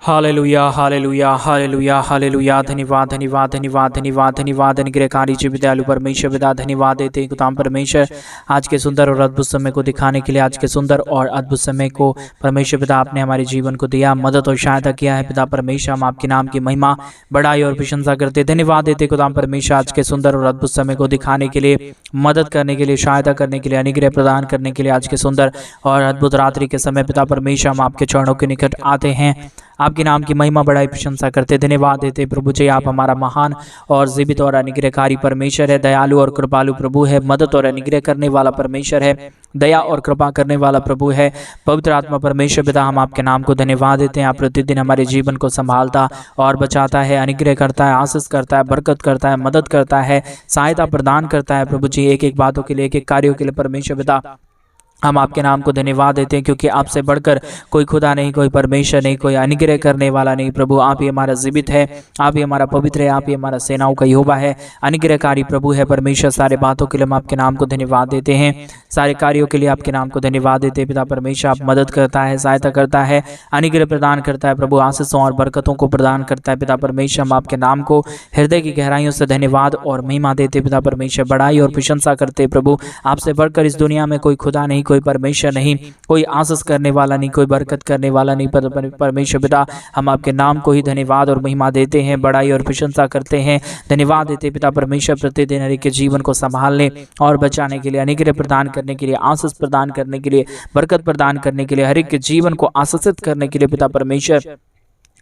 Hallelujah hallelujah hallelujah hallelujah. धन्यवाद धन्यवाद धन्यवाद धन्यवाद धन्यवाद। अनुग्रहकारी जी विदयालु परमेश्वर पिता धन्यवाद देते हैं खुदाम परमेश्वर आज के सुंदर और अद्भुत समय को दिखाने के लिए। आज के सुंदर और अद्भुत समय को परमेश्वर पिता आपने हमारे जीवन को दिया, मदद और सहायता किया है। पिता परमेश्वर हम आपके नाम की महिमा बड़ाई और प्रशंसा करते धन्यवाद देते खुदाम परमेश्वर आज के सुंदर और अद्भुत समय को दिखाने के लिए, मदद करने के लिए, सहायता करने के लिए, अनुग्रह प्रदान करने के लिए। आज के सुंदर और अद्भुत रात्रि के समय पिता परमेश्वर हम आपके चरणों के निकट आते हैं, आपके नाम की महिमा बड़ाई प्रशंसा करते धन्यवाद देते प्रभु जी। आप हमारा महान और जीवित और अनुग्रहकारी परमेश्वर है, दयालु और कृपालु प्रभु है, मदद और अनुग्रह करने वाला परमेश्वर है, दया और कृपा करने वाला प्रभु है, पवित्र आत्मा परमेश्वर पिता। हम आपके नाम को धन्यवाद देते हैं। आप प्रतिदिन हमारे जीवन को संभालता और बचाता है, अनुग्रह करता है, आशीष करता है, बरकत करता है, मदद करता है, सहायता प्रदान करता है प्रभु जी। एक एक बातों के लिए, एक एक कार्यों के लिए परमेश्वर पिता हम आपके नाम को धन्यवाद देते हैं, क्योंकि आपसे बढ़कर कोई खुदा नहीं, कोई परमेश्वर नहीं, कोई अनुग्रह करने वाला नहीं प्रभु। आप ही हमारा जीवित है, आप ही हमारा पवित्र है, आप ही हमारा सेनाओं का यहोवा है, अनुग्रहकारी प्रभु है परमेश्वर। सारे बातों के लिए हम आपके नाम को धन्यवाद देते हैं, सारे कार्यों के लिए आपके नाम को धन्यवाद देते हैं पिता परमेश्वर। आप मदद करता है, सहायता करता है, अनुग्रह प्रदान करता है प्रभु, आशीषों और बरकतों को प्रदान करता है पिता परमेश्वर। हम आपके नाम को हृदय की गहराइयों से धन्यवाद और महिमा देते पिता परमेश्वर, बड़ाई और प्रशंसा करते प्रभु। आपसे बढ़कर इस दुनिया में कोई खुदा नहीं, कोई परमेश्वर नहीं, कोई आशीष करने वाला नहीं, कोई बरकत करने वाला नहीं परमेश्वर पिता। हम आपके नाम को ही धन्यवाद और महिमा देते हैं, बड़ाई और प्रशंसा करते हैं, धन्यवाद देते पिता परमेश्वर। प्रतिदिन हर एक के जीवन को संभालने और बचाने के लिए, अनुग्रह प्रदान करने के लिए, आशीष प्रदान करने के लिए, बरकत प्रदान करने के लिए, हर एक के जीवन को आशीषित करने के लिए पिता परमेश्वर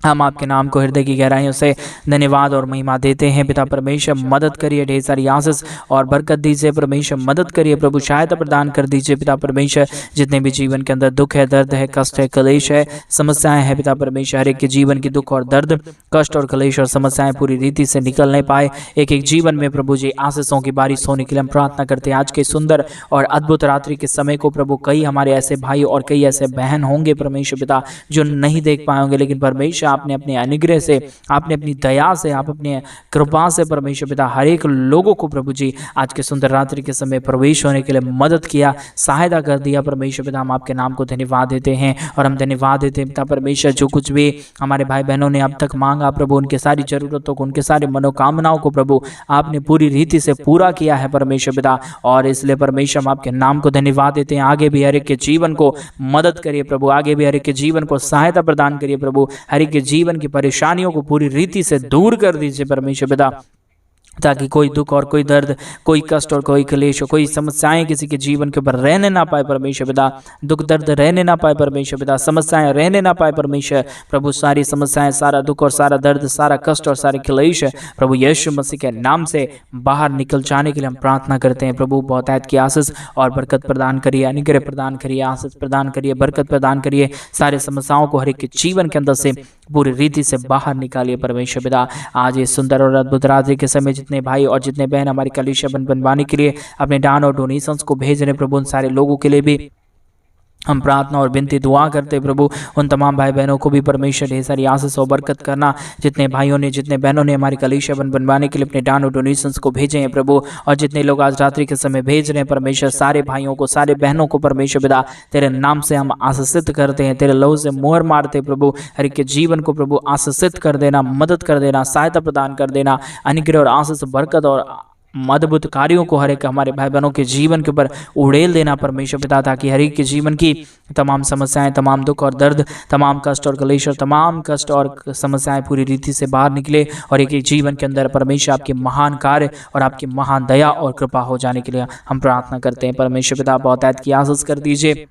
हम आपके नाम को हृदय की गहराइयों से धन्यवाद और महिमा देते हैं पिता परमेश्वर। मदद करिए, ढेर सारी आशीष और बरकत दीजिए परमेश्वर, मदद करिए प्रभु, सहायता प्रदान कर दीजिए पिता परमेश्वर। जितने भी जीवन के अंदर दुख है, दर्द है, कष्ट है, क्लेश है, समस्याएं हैं पिता परमेश्वर, हर एक के जीवन की दुख और दर्द, कष्ट और क्लेश और समस्याएं पूरी रीति से निकल नहीं पाए, एक एक जीवन में प्रभु जी आशीषों की बारिश होने के लिए हम प्रार्थना करते हैं। आज के सुंदर और अद्भुत रात्रि के समय को प्रभु, कई हमारे ऐसे भाई और कई ऐसे बहन होंगे परमेश्वर पिता जो नहीं देख पाए होंगे, लेकिन परमेश्वर आपने अपने अनुग्रह से, आपने अपनी दया से, आप अपने कृपा से परमेश्वर पिता हर एक लोगों को प्रभु जी आज के सुंदर रात्रि के समय प्रवेश होने के लिए मदद किया, सहायता कर दिया परमेश्वर पिता। हम आपके नाम को धन्यवाद देते हैं और हम धन्यवाद देते हैं पिता परमेश्वर। जो कुछ भी हमारे भाई बहनों ने अब तक मांगा प्रभु, उनके सारी जरूरतों को, उनके सारी मनोकामनाओं को प्रभु आपने पूरी रीति से पूरा किया है परमेश्वर पिता, और इसलिए परमेश्वर हम आपके नाम को धन्यवाद देते हैं। आगे भी हर एक के जीवन को मदद करिए प्रभु, आगे भी हर एक के जीवन को सहायता प्रदान करिए प्रभु, हर एक के जीवन की परेशानियों को पूरी रीति से दूर कर दीजिए परमेश्वर पिता, ताकि कोई दुख और कोई दर्द, कोई कष्ट और कोई क्लेश, कोई समस्याएं किसी के जीवन के ऊपर रहने ना पाए परमेश्वर पिता, दुख दर्द रहने ना पाए परमेश्वर पिता, समस्याएं रहने ना पाए परमेश्वर प्रभु। सारी समस्याएं, सारा दुख और सारा दर्द, सारा कष्ट और सारे क्लेश प्रभु यीशु मसीह के नाम से बाहर निकल जाने के लिए हम प्रार्थना करते हैं प्रभु। बहुतायत की आशीष और बरकत प्रदान करिए, अनुग्रह प्रदान करिए, आशीष प्रदान करिए, बरकत प्रदान करिए, सारे समस्याओं को हर एक के जीवन के अंदर से पूरी रीति से बाहर निकालिए परमेश्वर पिता। आज ये सुंदर और अद्भुत रात्रि के समय जितने भाई और जितने बहन हमारी कलीसिया बनवाने के लिए अपने दान और डोनेशंस को भेज रहे प्रभु, उन सारे लोगों के लिए भी हम प्रार्थना और विनती दुआ करते प्रभु। उन तमाम भाई बहनों को भी परमेश्वर ढेर सारी आशीष और बरकत करना। जितने भाइयों ने, जितने बहनों ने हमारी कलीसिया बनवाने के लिए अपने दान और डोनेशंस को भेजे हैं प्रभु, और जितने लोग आज रात्रि के समय भेज रहे हैं परमेश्वर, सारे भाइयों को, सारे बहनों को परमेश्वर पिता तेरे नाम से हम आशीषित करते हैं, तेरे लहू से मोहर मारते प्रभु। हर एक के जीवन को प्रभु आशीषित कर देना, मदद कर देना, सहायता प्रदान कर देना, अनुग्रह और आशीष, बरकत और अद्भुत कार्यों को हर एक हमारे भाई बहनों के जीवन के ऊपर उड़ेल देना परमेश्वर पिता, ताकि हर एक के जीवन की तमाम समस्याएं, तमाम दुख और दर्द, तमाम कष्ट और क्लेश और तमाम कष्ट और समस्याएं पूरी रीति से बाहर निकले, और एक एक जीवन के अंदर परमेश्वर आपके महान कार्य और आपकी महान दया और कृपा हो जाने के लिए हम प्रार्थना करते हैं परमेश्वर पिता। बहुतायत की आशीष कर दीजिए,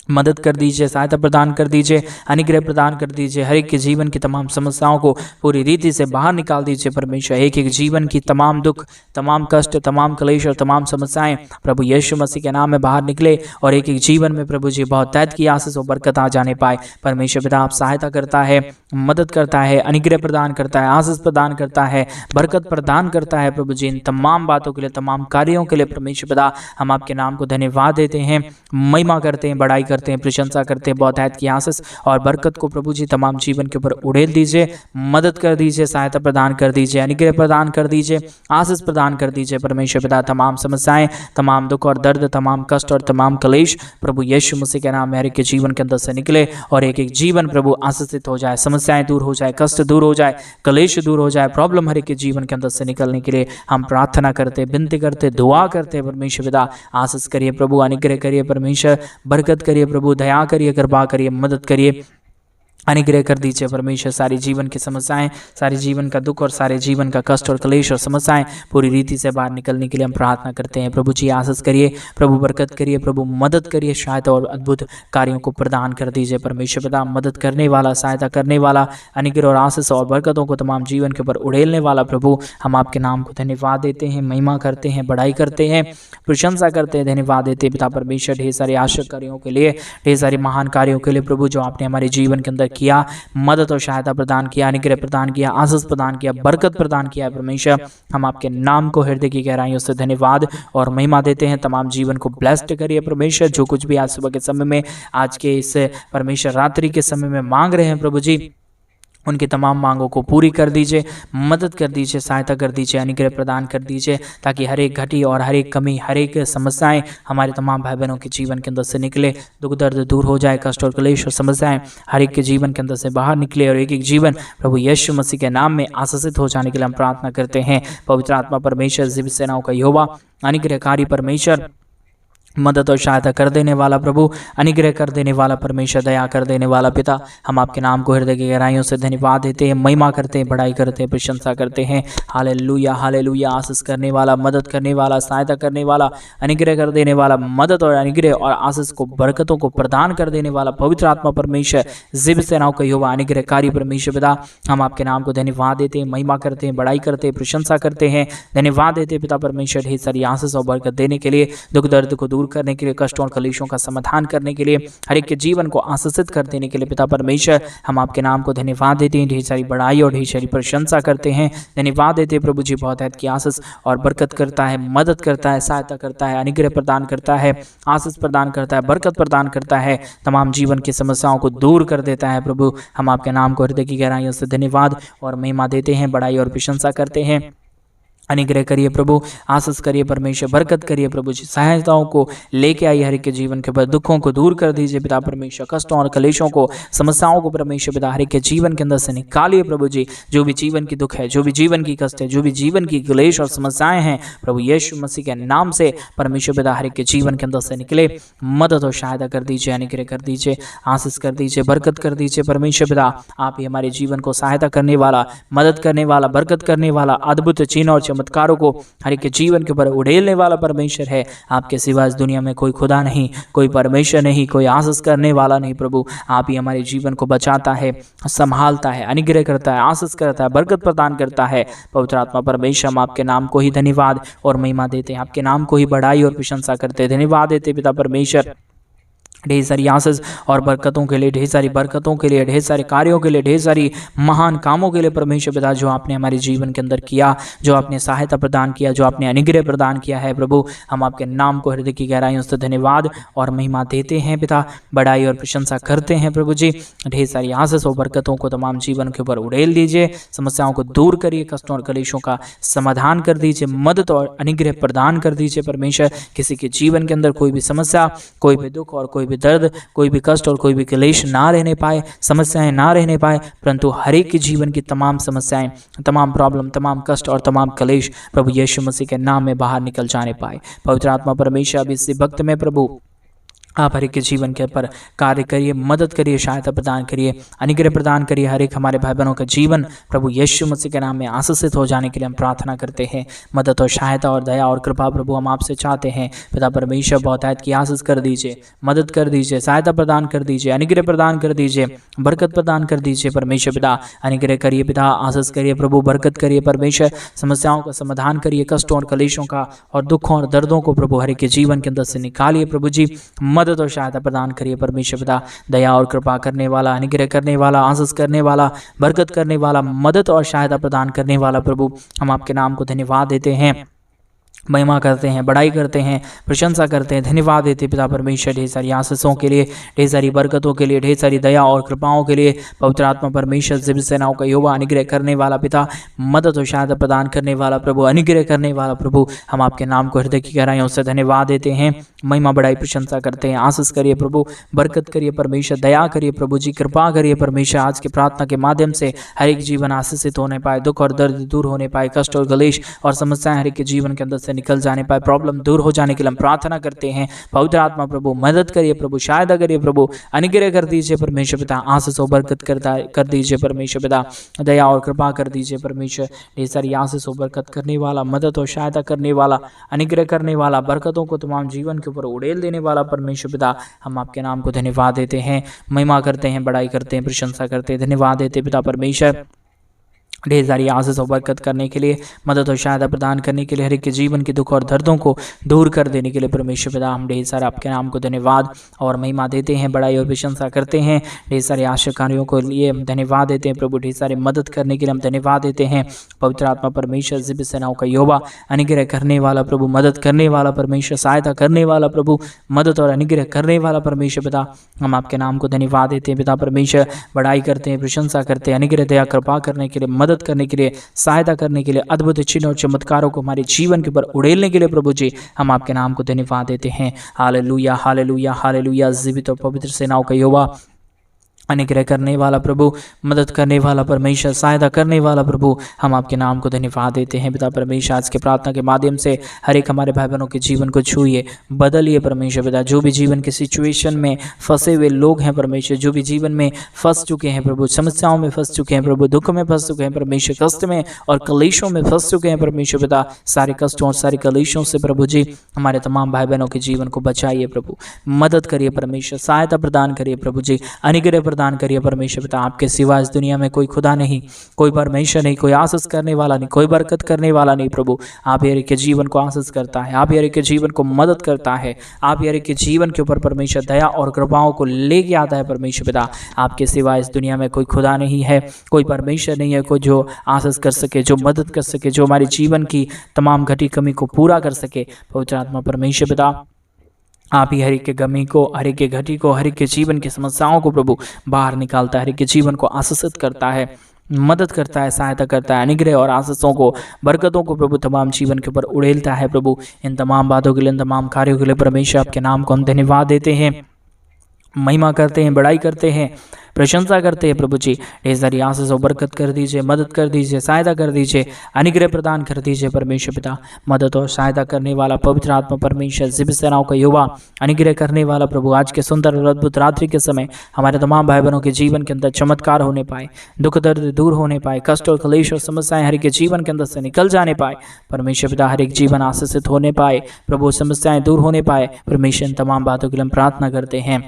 मदद कर दीजिए, सहायता प्रदान कर दीजिए, अनुग्रह प्रदान कर दीजिए, हर एक के जीवन की तमाम समस्याओं को पूरी रीति से बाहर निकाल दीजिए परमेश्वर। एक एक जीवन की तमाम दुख, तमाम कष्ट, तमाम क्लेश और तमाम समस्याएं प्रभु यीशु मसीह के नाम में बाहर निकले, और एक एक जीवन में प्रभु जी बहुतायत की आशीष और बरकत आ जाने पाए परमेश्वर पिता। आप सहायता करता है, मदद करता है, अनुग्रह प्रदान करता है, आशीष प्रदान करता है, बरकत प्रदान करता है प्रभु जी। इन तमाम बातों के लिए, तमाम कार्यों के लिए परमेश्वर पिता हम आपके नाम को धन्यवाद देते हैं, महिमा करते हैं, बड़ाई करते हैं, प्रशंसा करते हैं। बहुतायत की आशीष और बरकत को प्रभु जी तमाम जीवन के ऊपर उड़ेल दीजिए, मदद कर दीजिए, सहायता प्रदान कर दीजिए, अनुग्रह प्रदान कर दीजिए, आशीष प्रदान कर दीजिए परमेश्वर पिता। तमाम समस्याएं, तमाम दुख और दर्द, तमाम कष्ट और तमाम क्लेश प्रभु यीशु मसीह के नाम में हर एक के जीवन के अंदर से निकले और एक एक जीवन प्रभु आशीषित हो जाए, समस्याएं दूर हो जाए, कष्ट दूर हो जाए, क्लेश दूर हो जाए, प्रॉब्लम हर एक के जीवन के अंदर से निकलने के लिए हम प्रार्थना करते, विनती करते, दुआ करते परमेश्वर पिता। आशीष करिए प्रभु, अनुग्रह करिए परमेश्वर, बरकत करिए प्रभु, दया करिए, कृपा करिए, मदद करिए, अनुग्रह कर दीजिए परमेश्वर। सारी जीवन की समस्याएं, सारे जीवन का दुख और सारे जीवन का कष्ट और क्लेश और समस्याएं पूरी रीति से बाहर निकलने के लिए हम प्रार्थना करते हैं प्रभु जी। आशीष करिए प्रभु, बरकत करिए प्रभु, मदद करिए, सहायता और अद्भुत कार्यों को प्रदान कर दीजिए परमेश्वर पिता। मदद करने वाला, सहायता करने वाला, अनुग्रह और आशीष और बरकतों को तमाम जीवन के ऊपर उड़ेलने वाला प्रभु, हम आपके नाम को धन्यवाद देते हैं, महिमा करते हैं, बड़ाई करते हैं, प्रशंसा करते हैं, धन्यवाद देते हैं पिता परमेश्वर। ढेर सारे आश्चर्य कार्यों के लिए, ढेर सारे महान कार्यों के लिए प्रभु, जो आपने हमारे जीवन के अंदर किया, मदद और सहायता प्रदान किया, अनुग्रह प्रदान किया, आशीष प्रदान किया, बरकत प्रदान किया परमेश्वर। हम आपके नाम को हृदय की गहराइयों से धन्यवाद और महिमा देते हैं। तमाम जीवन को ब्लेस्ड करिए परमेश्वर। जो कुछ भी आज सुबह के समय में, आज के इस परमेश्वर रात्रि के समय में मांग रहे हैं प्रभु जी, उनकी तमाम मांगों को पूरी कर दीजिए, मदद कर दीजिए, सहायता कर दीजिए, अनुग्रह प्रदान कर दीजिए, ताकि हर एक घटी और हर एक कमी, हर एक समस्याएं हमारे तमाम भाई बहनों के जीवन के अंदर से निकले, दुख दर्द दूर हो जाए, कष्ट और क्लेश और समस्याएं हर एक के जीवन के अंदर से बाहर निकले और एक एक जीवन प्रभु यीशु मसीह के नाम में आशीषित हो जाने के लिए हम प्रार्थना करते हैं। पवित्र आत्मा परमेश्वर, जीवित सेनाओं का यहोवा, अनुग्रहकारी परमेश्वर, मदद और सहायता कर देने वाला प्रभु, अनुग्रह कर देने वाला परमेश्वर, दया कर देने वाला पिता, हम आपके नाम को हृदय की गहराइयों से धन्यवाद देते हैं, महिमा करते हैं, बड़ाई करते हैं, प्रशंसा करते हैं। Hallelujah, hallelujah. आशीष करने वाला, मदद करने वाला, सहायता करने वाला, अनुग्रह कर देने वाला, मदद और अनुग्रह और आशीष को, बरकतों को प्रदान कर देने वाला पवित्र आत्मा परमेश्वर, जीवित सेनाओं का यहोवा, अनुग्रहकारी परमेश्वर पिता, हम आपके नाम को धन्यवाद देते हैं, महिमा करते हैं, बड़ाई करते हैं, प्रशंसा करते हैं, धन्यवाद देते हैं पिता परमेश्वर। ढेर सारी आशीष और बरकत देने के लिए, दुख दर्द को दूर करने के लिए, कष्टों और क्लेशों का समाधान करने के लिए, हर एक के जीवन को आशीषित कर देने के लिए पिता परमेश्वर, हम आपके नाम को धन्यवाद देते हैं। ढेर सारी बड़ाई और ढेर सारी प्रशंसा करते हैं, धन्यवाद देते हैं प्रभु जी। बहुतायत की आशीष और बरकत करता है, मदद करता है, सहायता करता है, अनुग्रह प्रदान करता है, आशीष प्रदान करता है, बरकत प्रदान करता है, तमाम जीवन की समस्याओं को दूर कर देता है प्रभु। हम आपके नाम को हृदय की गहराइयों से धन्यवाद और महिमा देते हैं, बड़ाई और प्रशंसा करते हैं। अनुग्रह करिए प्रभु, आशीष करिए परमेश्वर, बरकत करिए प्रभु जी, सहायताओं को लेके आइए हर एक के जीवन के ऊपर, दुखों को दूर कर दीजिए पिता परमेश्वर, कष्टों और क्लेशों को, समस्याओं को परमेश्वर पिता हर एक के जीवन के अंदर से निकालिए प्रभु जी। जो भी जीवन की दुख है, जो भी जीवन की कष्ट है, जो भी जीवन की क्लेश और समस्याएं हैं प्रभु यीशु मसीह के नाम से परमेश्वर पिता हर एक के जीवन के अंदर से निकले, मदद और सहायता कर दीजिए, अनुग्रह कर दीजिए, आशीष कर दीजिए, बरकत कर दीजिए परमेश्वर पिता। आप ही हमारे जीवन को सहायता करने वाला, मदद करने वाला, बरकत करने वाला, अद्भुत चिन्ह और चमत्कारों को हर एक के जीवन के ऊपर उड़ेलने वाला परमेश्वर है। आपके सिवा इस दुनिया में कोई खुदा नहीं, कोई परमेश्वर नहीं, कोई आशीष करने वाला नहीं प्रभु। आप ही हमारे जीवन को बचाता है, संभालता है, अनुग्रह करता है, आशीष करता है, बरकत प्रदान करता है पवित्र आत्मा परमेश्वर। हम आपके नाम को ही धन्यवाद और महिमा देते हैं, आपके नाम को ही बड़ाई और प्रशंसा करते हैं, धन्यवाद देते पिता परमेश्वर। ढेर सारी आशीष और बरकतों के लिए, ढेर सारी बरकतों के लिए, ढेर सारे कार्यों के लिए, ढेर सारी महान कामों के लिए परमेश्वर पिता, जो आपने हमारे जीवन के अंदर किया, जो आपने सहायता प्रदान किया, जो आपने अनुग्रह प्रदान किया है प्रभु। हम आपके नाम को हृदय की गहराइयों से धन्यवाद और महिमा देते हैं पिता, बड़ाई और प्रशंसा करते हैं प्रभु जी। ढेर सारी आशीष और बरकतों को तमाम जीवन के ऊपर उड़ेल दीजिए, समस्याओं को दूर करिए, कष्टों और क्लेशों का समाधान कर दीजिए, मदद और अनुग्रह प्रदान कर दीजिए परमेश्वर। किसी के जीवन के अंदर कोई भी समस्या, कोई भी दुख और कोई भी दर्द, कोई भी कष्ट और कोई भी क्लेश ना रहने पाए, समस्याएं ना रहने पाए, परंतु हर एक के जीवन की तमाम समस्याएं, तमाम प्रॉब्लम, तमाम कष्ट और तमाम क्लेश प्रभु यीशु मसीह के नाम में बाहर निकल जाने पाए। पवित्र आत्मा परमेश्वर, अब इस वक्त में प्रभु आप हर एक के जीवन के पर कार्य करिए, मदद करिए, सहायता प्रदान करिए, अनुग्रह प्रदान करिए। हर एक हमारे भाई बहनों का जीवन प्रभु यीशु मसीह के नाम में आशीषित हो जाने के लिए हम प्रार्थना करते हैं। मदद और सहायता और दया और कृपा प्रभु हम आपसे चाहते हैं पिता परमेश्वर। बहुतायत की आशीष कर दीजिए, मदद कर दीजिए, सहायता प्रदान कर दीजिए, अनुग्रह प्रदान कर दीजिए, बरकत प्रदान कर दीजिए परमेश्वर पिता। अनुग्रह करिए पिता, आशीष करिए प्रभु, बरकत करिए परमेश्वर, समस्याओं का समाधान करिए, कष्टों और क्लेशों का और दुखों और दर्दों को प्रभु हर एक के जीवन के अंदर से निकालिए प्रभु जी। मदद और सहायता प्रदान करिए परमेश्वर पिता। दया और कृपा करने वाला, अनुग्रह करने वाला, आशीष करने वाला, बरकत करने वाला, मदद और सहायता प्रदान करने वाला प्रभु, हम आपके नाम को धन्यवाद देते हैं महिमा करते हैं, बड़ाई करते हैं, प्रशंसा करते हैं, धन्यवाद देते हैं पिता परमेश्वर ढेर सारी आशीषों के लिए, ढेर सारी बरकतों के लिए, ढेर सारी दया और कृपाओं के लिए। पवित्र आत्मा परमेश्वर दिव्य सेनाओं का यहोवा, अनुग्रह करने वाला पिता, मदद और सहायता प्रदान करने वाला प्रभु, अनुग्रह करने वाला प्रभु, हम आपके नाम को हृदय की गहराइयों से धन्यवाद देते हैं, महिमा बड़ाई प्रशंसा करते हैं। आशीष करिए प्रभु, बरकत करिए परमेश्वर, दया करिए प्रभु जी, कृपा करिए परमेश्वर। आज की प्रार्थना के माध्यम से हर एक जीवन आशीषित होने पाए, दुख और दर्द दूर होने पाए, कष्ट और क्लेश और समस्याएं हर एक के जीवन के अंदर से निकल जाने पाए, प्रॉब्लम दूर हो जाने के लिए हम प्रार्थना करते हैं। पवित्र आत्मा प्रभु मदद करिए प्रभु, सहायता करिए प्रभु, अनुग्रह कर दीजिए परमेश्वर पिता, आशीष और बरकत कर दीजिए परमेश्वर पिता, दया और कृपा कर दीजिए परमेश्वर। ढेर सारी आशीष और बरकत करने वाला, मदद और सहायता करने वाला, अनुग्रह करने वाला, बरकतों को तमाम जीवन के ऊपर उड़ेल देने वाला परमेश्वर पिता, हम आपके नाम को धन्यवाद देते हैं, महिमा करते हैं, बड़ाई करते हैं, प्रशंसा करते हैं, धन्यवाद देते पिता परमेश्वर। ढेर सारी आशीष और बरकत करने के लिए, मदद और सहायता प्रदान करने के लिए, हर एक के जीवन के दुख और दर्दों को दूर कर देने के लिए परमेश्वर पिता, हम ढेर सारा आपके नाम को धन्यवाद और महिमा देते हैं, बड़ाई और प्रशंसा करते हैं। ढेर सारे आशा कार्यों को लिए हम धन्यवाद देते हैं प्रभु, ढेर सारे मदद करने के लिए हम धन्यवाद देते हैं। पवित्र आत्मा परमेश्वर दिव्य सेनाओं का यहोवा, अनुग्रह करने वाला प्रभु, मदद करने वाला परमेश्वर, सहायता करने वाला प्रभु, मदद और अनुग्रह करने वाला परमेश्वर पिता, हम आपके नाम को धन्यवाद देते हैं पिता परमेश्वर। बड़ाई करते हैं, प्रशंसा करते हैं, अनुग्रह दया कृपा करने के लिए, मदद करने के लिए, सहायता करने के लिए, अद्भुत चिन्ह और चमत्कारों को हमारे जीवन के ऊपर उड़ेलने के लिए प्रभु जी, हम आपके नाम को धन्यवाद देते हैं। Hallelujah, hallelujah, hallelujah. जीवित और पवित्र सेनाओं का यहोवा, अनुग्रह करने वाला प्रभु, मदद करने वाला परमेश्वर, सहायता करने वाला प्रभु, हम आपके नाम को धन्यवाद देते हैं पिता परमेश्वर। आज के प्रार्थना के माध्यम से हर एक हमारे भाई बहनों के जीवन को छूइए, बदलिए परमेश्वर पिता। जो भी जीवन के सिचुएशन में फंसे हुए लोग हैं परमेश्वर, जो भी जीवन में फंस चुके हैं प्रभु, समस्याओं में फंस चुके हैं प्रभु, दुख में फंस चुके हैं परमेश्वर, कष्ट में और कलेशों में फंस चुके हैं परमेश्वर पिता, सारे कष्टों और सारे कलेशों से प्रभु जी हमारे तमाम भाई बहनों के जीवन को बचाइए प्रभु, मदद करिए परमेश्वर, सहायता प्रदान करिए प्रभु जी, अनुग्रह प्रदान करिए परमेश्वर पिता। आपके सिवा इस दुनिया में कोई खुदा नहीं, कोई परमेश्वर नहीं, कोई आशीष करने वाला नहीं, कोई बरकत करने वाला नहीं प्रभु। आप हर एक के जीवन को आशीष करता है, आप हर एक के जीवन को मदद करता है, आप हर एक के जीवन के ऊपर परमेश्वर दया और कृपाओं को लेके आता है परमेश्वर पिता। आपके सिवा इस दुनिया में कोई खुदा नहीं है, कोई परमेश्वर नहीं है, कोई जो आशीष कर सके, जो मदद कर सके, जो हमारे जीवन की तमाम घटी कमी को पूरा कर सके। पवित्र आत्मा परमेश्वर पिता, आप ही हर एक के गमी को, हर एक के घटी को, हर एक के जीवन की समस्याओं को प्रभु बाहर निकालता है, हर एक के जीवन को आशीषित करता है, मदद करता है, सहायता करता है, अनुग्रह और आशीषों को, बरकतों को प्रभु तमाम जीवन के ऊपर उड़ेलता है प्रभु। इन तमाम बातों के लिए, इन तमाम कार्यों के लिए परमेश्वर आपके नाम को हम धन्यवाद देते हैं, महिमा करते हैं, बड़ाई करते हैं, प्रशंसा करते हैं प्रभु जी। ढेर सारी आशीष और बरकत कर दीजिए, मदद कर दीजिए, सहायता कर दीजिए, अनुग्रह प्रदान कर दीजिए परमेश्वर पिता। मदद और सहायता करने वाला पवित्र आत्मा परमेश्वर, दिव्य सेनाओं का युवा, अनुग्रह करने वाला प्रभु, आज के सुंदर और अद्भुत रात्रि के समय हमारे तमाम भाई बहनों के जीवन के अंदर चमत्कार होने पाए, दुख दर्द दूर होने पाए, कष्ट और क्लेश और समस्याएं हर एक के जीवन के अंदर से निकल जाने पाए परमेश्वर पिता। हर एक जीवन आशीषित होने पाए प्रभु, समस्याएं दूर होने पाए परमेश्वर। इन तमाम बातों के लिए हम प्रार्थना करते हैं,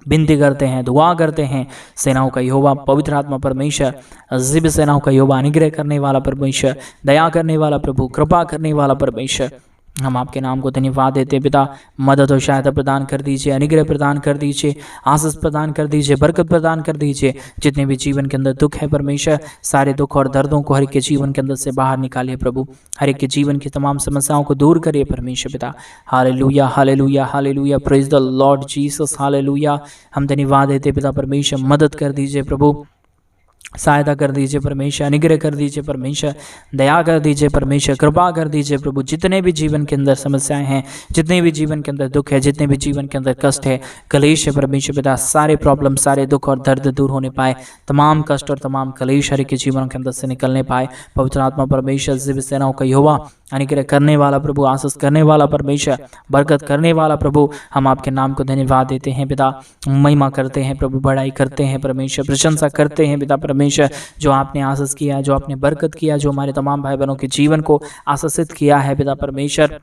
विनती करते हैं, दुआ करते हैं। सेनाओं का यहोवा पवित्र आत्मा परमेश्वर, दिव्य सेनाओं का यहोवा, अनुग्रह करने वाला परमेश्वर, दया करने वाला प्रभु, कृपा करने वाला परमेश्वर, हम आपके नाम को धन्यवाद देते हैं पिता। मदद और सहायता प्रदान कर दीजिए, अनुग्रह प्रदान कर दीजिए, आशीष प्रदान कर दीजिए, बरकत प्रदान कर दीजिए। जितने भी जीवन के अंदर दुख है परमेश्वर, सारे दुख और दर्दों को हर एक के जीवन के अंदर से बाहर निकालिए प्रभु, हर एक के जीवन की तमाम समस्याओं को दूर करिए परमेश्वर पिता। Hallelujah, hallelujah, hallelujah, praise the Lord Jesus, hallelujah. हम धन्यवाद देते पिता परमेश्वर, मदद कर दीजिए प्रभु, सहायता कर दीजिए परमेश्वर, अनुग्रह कर दीजिए परमेश्वर, दया कर दीजिए परमेश्वर, कृपा कर दीजिए प्रभु। जितने भी जीवन के अंदर समस्याएं हैं, जितने भी जीवन के अंदर दुख है, जितने भी जीवन के अंदर कष्ट है, कलेश है परमेश्वर पिता, सारे प्रॉब्लम, सारे दुख और दर्द दूर होने पाए, तमाम कष्ट और तमाम कलेश हर एक के जीवन के अंदर से निकलने पाए। पवित्र आत्मा परमेश्वर, दिव्य सेनाओं का यहोवा, अनुग्रह करने वाला प्रभु, आशीष करने वाला परमेश्वर, बरकत करने वाला प्रभु, हम आपके नाम को धन्यवाद देते हैं पिता। महिमा करते हैं प्रभु, बड़ाई करते हैं परमेश्वर, प्रशंसा करते हैं पिता परमेश्वर। जो आपने आशीष किया, जो आपने बरकत किया, जो हमारे तमाम भाई बहनों के जीवन को आशीषित किया है पिता परमेश्वर,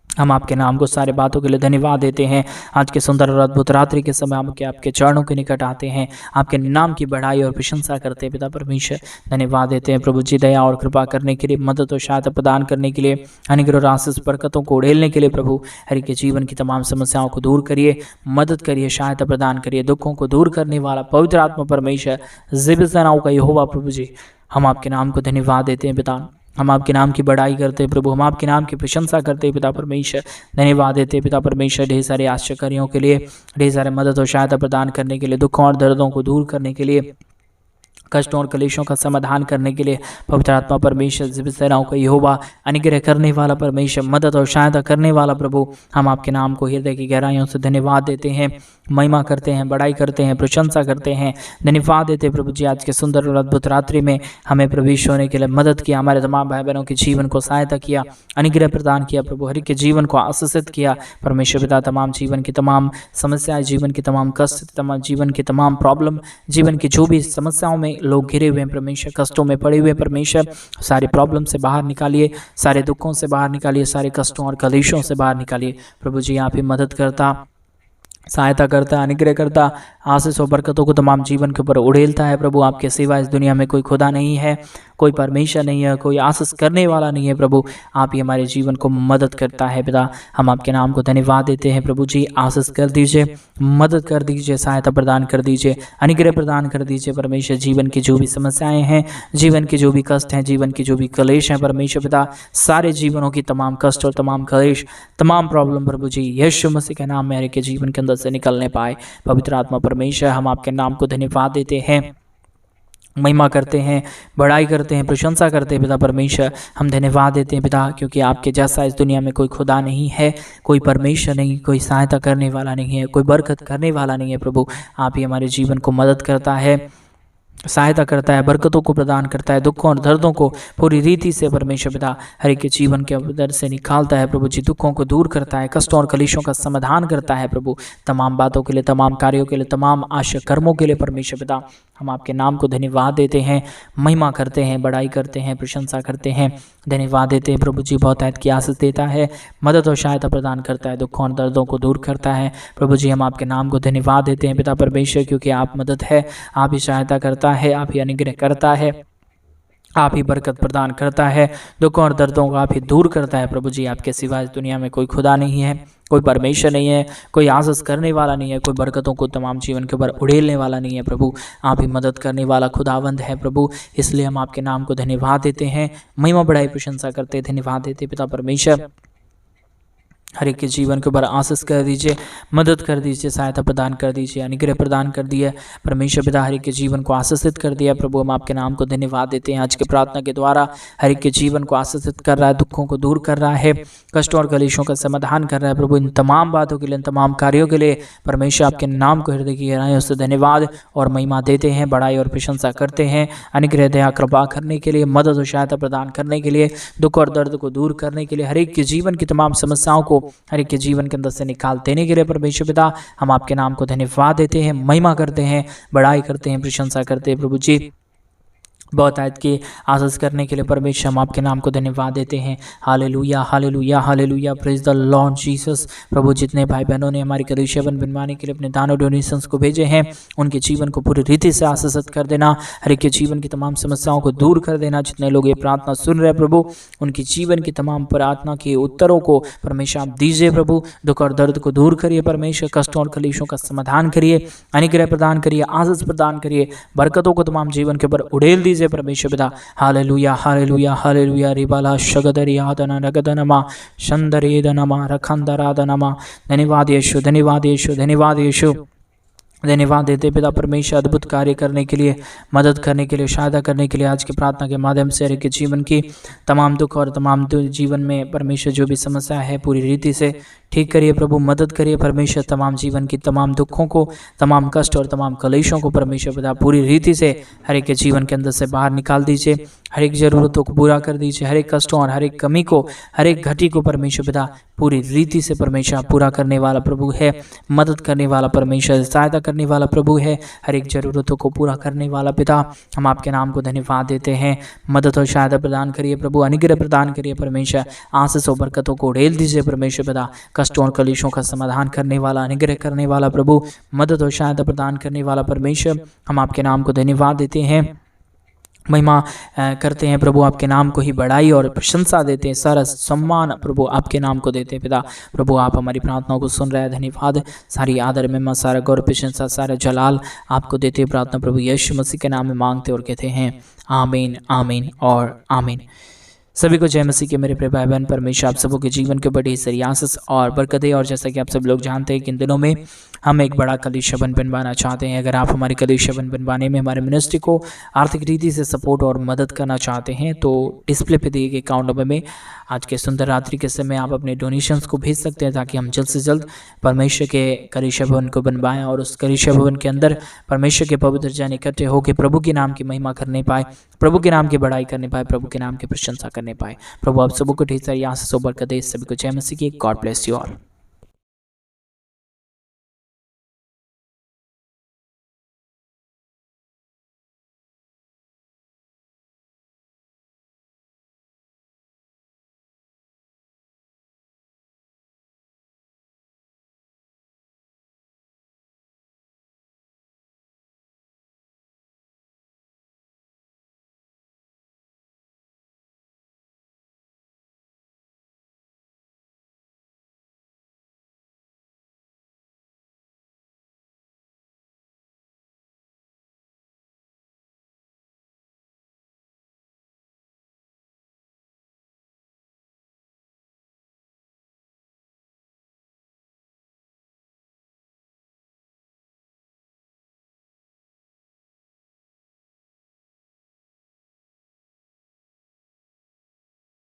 हम आपके नाम को सारे बातों के लिए धन्यवाद देते हैं। आज के सुंदर और अद्भुत रात्रि के समय हम आपके चरणों के निकट आते हैं, आपके नाम की बढ़ाई और प्रशंसा करते हैं पिता परमेश्वर। धन्यवाद देते हैं प्रभु जी, दया और कृपा करने के लिए, मदद और सहायता प्रदान करने के लिए, अनुग्रह और आशीष बरकतों को उड़ेलने के लिए प्रभु। हर एक के जीवन की तमाम समस्याओं को दूर करिए, मदद करिए, सहायता प्रदान करिए, दुखों को दूर करने वाला पवित्र आत्मा परमेश्वर, दिव्य सेनाओं का यहोवा प्रभु जी, हम आपके नाम को धन्यवाद देते हैं पिता। हम आपके नाम की बड़ाई करते हैं प्रभु, हम आपके नाम की प्रशंसा करते हैं पिता परमेश्वर। धन्यवाद देते हैं पिता परमेश्वर ढेर सारे आश्चर्य कार्यों के लिए, ढेर सारे मदद और सहायता प्रदान करने के लिए, दुखों और दर्दों को दूर करने के लिए, कष्टों और कलेशों का समाधान करने के लिए। पवित्र आत्मा परमेश्वर जीवित सेनाओं का यहोवा, अनुग्रह करने वाला परमेश्वर, मदद और सहायता करने वाला प्रभु, हम आपके नाम को हृदय की गहराइयों से धन्यवाद देते हैं, महिमा करते हैं, बड़ाई करते हैं, प्रशंसा करते हैं, धन्यवाद देते हैं प्रभु जी। आज के सुंदर और अद्भुत रात्रि में हमें प्रवेश होने के लिए मदद किया, हमारे तमाम भाई बहनों के जीवन को सहायता किया, अनुग्रह प्रदान किया प्रभु, हर एक के जीवन को आशीषित किया परमेश्वर पिता। तमाम जीवन की तमाम समस्याएं, जीवन की तमाम कष्ट, तमाम जीवन की तमाम प्रॉब्लम, जीवन की जो भी समस्याओं में लोग घिरे हुए हैं परमेश्वर, कष्टों में पड़े हुए परमेश्वर, सारी प्रॉब्लम से बाहर निकालिए, सारे दुखों से बाहर निकालिए, सारे कष्टों और कलेशों से बाहर निकालिए प्रभु जी। आप ही मदद करता, सहायता करता, अनुग्रह करता, आशीष और बरकतों को तमाम जीवन के ऊपर उड़ेलता है प्रभु। आपके सिवा इस दुनिया में कोई खुदा नहीं है, कोई परमेश्वर नहीं है, कोई आशीष करने वाला नहीं है प्रभु। आप ही हमारे जीवन को मदद करता है पिता। हम आपके नाम को धन्यवाद देते हैं प्रभु जी। आशीष कर दीजिए, मदद कर दीजिए, सहायता प्रदान कर दीजिए, अनुग्रह प्रदान कर दीजिए परमेश्वर। जीवन की जो भी समस्याएं हैं, जीवन के जो भी कष्ट हैं, जीवन की जो भी कलेश हैं परमेश्वर पिता, सारे जीवनों की तमाम कष्ट और तमाम कलेश, तमाम प्रॉब्लम प्रभु जी यीशु मसीह के नाम में हर के जीवन के अंदर से निकलने पाए। पवित्र आत्मा परमेश्वर, हम आपके नाम को धन्यवाद देते हैं, महिमा करते हैं, बड़ाई करते हैं, प्रशंसा करते हैं पिता परमेश्वर। हम धन्यवाद देते हैं पिता, क्योंकि आपके जैसा इस दुनिया में कोई खुदा नहीं है, कोई परमेश्वर नहीं, कोई सहायता करने वाला नहीं है, कोई बरकत करने वाला नहीं है प्रभु। आप ही हमारे जीवन को मदद करता है, सहायता करता है, बरकतों को प्रदान करता है, दुखों और दर्दों को पूरी रीति से परमेश्वर पिता हर एक के जीवन के अंदर से निकालता है प्रभु जी। दुखों को दूर करता है, कष्टों और कलेशों का समाधान करता है प्रभु। तमाम बातों के लिए, तमाम कार्यों के लिए, तमाम आशा कर्मों के लिए परमेश्वर पिता हम आपके नाम को धन्यवाद देते हैं, महिमा करते हैं, बड़ाई करते हैं, प्रशंसा करते हैं, धन्यवाद देते हैं प्रभु जी। बहुत की आशीष देता है, मदद और सहायता प्रदान करता है, दुखों और दर्दों को दूर करता है प्रभु जी। हम आपके नाम को धन्यवाद देते हैं पिता परमेश्वर, क्योंकि आप मदद है, आप ही सहायता करता है, आप ही अनुग्रह करता है, आप ही बरकत प्रदान करता है, दुखों और दर्दों को आप ही दूर करता है प्रभु जी। आपके सिवा इस दुनिया में कोई खुदा नहीं है, कोई परमेश्वर नहीं है, कोई आशीष करने वाला नहीं है, कोई बरकतों को तमाम जीवन के ऊपर उड़ेलने वाला नहीं है प्रभु। आप ही मदद करने वाला खुदावंद है प्रभु, इसलिए हम आपके नाम को धन्यवाद देते हैं, महिमा बढ़ाई प्रशंसा करते, धन्यवाद देते पिता परमेश्वर। हर एक के जीवन के ऊपर आशीष कर दीजिए, मदद कर दीजिए, सहायता प्रदान कर दीजिए, अनुग्रह प्रदान कर दिया परमेश्वर पिता। हर एक के जीवन को आशीषित कर दिया प्रभु। हम आपके नाम को धन्यवाद देते हैं। आज के प्रार्थना के द्वारा हर एक के जीवन को आशीषित कर रहा है, दुखों को दूर कर रहा है, कष्टों और कलेशों का समाधान कर रहा है प्रभु। इन तमाम बातों के लिए, इन तमाम कार्यों के लिए परमेश्वर आपके नाम को हृदय की गहराइयों से धन्यवाद और महिमा देते हैं, बड़ाई और प्रशंसा करते हैं। अनुग्रह, दया, कृपा करने के लिए, मदद और सहायता प्रदान करने के लिए, दुख और दर्द को दूर करने के लिए, हर एक के जीवन की तमाम समस्याओं को हर एक के जीवन के अंदर से निकाल देने के लिए परमेश्वर पिता हम आपके नाम को धन्यवाद देते हैं, महिमा करते हैं, बड़ाई करते हैं, प्रशंसा करते हैं प्रभु जी। बहुत आयत की आशीष करने के लिए परमेश्वर हम आपके नाम को धन्यवाद देते हैं। Hallelujah, hallelujah, hallelujah, praise the Lord Jesus. प्रभु जितने भाई बहनों ने हमारी कलीसिया बनवाने के लिए अपने दान और डोनेशंस को भेजे हैं, उनके जीवन को पूरी रीति से आशीषित कर देना, हर एक के जीवन की तमाम समस्याओं को दूर कर देना। जितने लोग ये प्रार्थना सुन रहे हैं प्रभु, उनकी जीवन की तमाम प्रार्थना के उत्तरों को परमेश्वर आप दीजिए प्रभु। दुख और दर्द को दूर करिए परमेश्वर, कष्टों और कलेशों का समाधान करिए, अनुग्रह प्रदान करिए, आशीष प्रदान करिए, बरकतों को तमाम जीवन के ऊपर उड़ेल दीजिए परमेश्वर पिता। Hallelujah, hallelujah, hallelujah. रिबाला शगदरियादना रगदनमा शंदरेदनमा रखंदरादनमा। धन्यवाद यीशु, धन्यवाद यीशु, धन्यवाद यीशु। धन्यवाद देते पिता परमेश्वर अद्भुत कार्य करने के लिए, मदद करने के लिए, सहायता करने के लिए। आज की प्रार्थना के माध्यम से हर एक के जीवन की तमाम दुख और तमाम जीवन में परमेश्वर जो भी समस्या है पूरी रीति से ठीक करिए प्रभु, मदद करिए परमेश्वर। तमाम जीवन की तमाम दुखों को, तमाम कष्ट और तमाम कलेशों को परमेश्वर पिता पूरी रीति से हर एक के जीवन के अंदर से बाहर निकाल दीजिए। हर एक ज़रूरतों को पूरा कर दीजिए, हर एक कष्टों और हर एक कमी को, हर एक घटी को परमेश्वर पिता पूरी रीति से परमेश्वर पूरा करने वाला प्रभु है, मदद करने वाला परमेश्वर, सहायता करने वाला प्रभु है, हर एक ज़रूरतों को पूरा करने वाला पिता। हम आपके नाम को धन्यवाद देते हैं। मदद और सहायता प्रदान करिए प्रभु, अनुग्रह प्रदान करिए परमेश्वर, आशीष और बरकतों को उड़ेल दीजिए परमेश्वर पिता। कष्टों और कलेशों का समाधान करने वाला, अनुग्रह करने वाला प्रभु, मदद और सहायता प्रदान करने वाला परमेश्वर, हम आपके नाम को धन्यवाद देते हैं, महिमा करते हैं प्रभु। आपके नाम को ही बड़ाई और प्रशंसा देते हैं, सारा सम्मान प्रभु आपके नाम को देते हैं पिता। प्रभु आप हमारी प्रार्थनाओं को सुन रहे हैं, धन्यवाद। सारी आदर महिमा, सारा गौरव प्रशंसा, सारा जलाल आपको देते हैं प्रार्थना प्रभु यीशु मसीह के नाम में मांगते और कहते हैं आमीन, आमीन और आमीन। सभी को जय मसीह के मेरे प्रिय भाई बहन। परमेश्वर आप सबों के जीवन के बड़ी सारी आशीष और बरकतें। और जैसा कि आप सब लोग जानते हैं कि इन दिनों में हम एक बड़ा कलीसिया बनवाना चाहते हैं। अगर आप हमारे कलीसिया बनवाने में हमारे मिनिस्ट्री को आर्थिक रीति से सपोर्ट और मदद करना चाहते हैं तो डिस्प्ले पे दिए गए अकाउंट नंबर में आज के सुंदर रात्रि के समय आप अपने डोनेशंस को भेज सकते हैं, ताकि हम जल्द से जल्द परमेश्वर के कलीसिया भवन को बनवाएं और उस कलीसिया भवन के अंदर परमेश्वर के पवित्र जन इकट्ठे होकर प्रभु के नाम की महिमा करने पाए, प्रभु के नाम की बड़ाई करने पाए, प्रभु के नाम की प्रशंसा करने पाए। प्रभु आप सबको ढेर सारी आशीष और बरकत दे। सभी को जय मसीह की। God bless you all.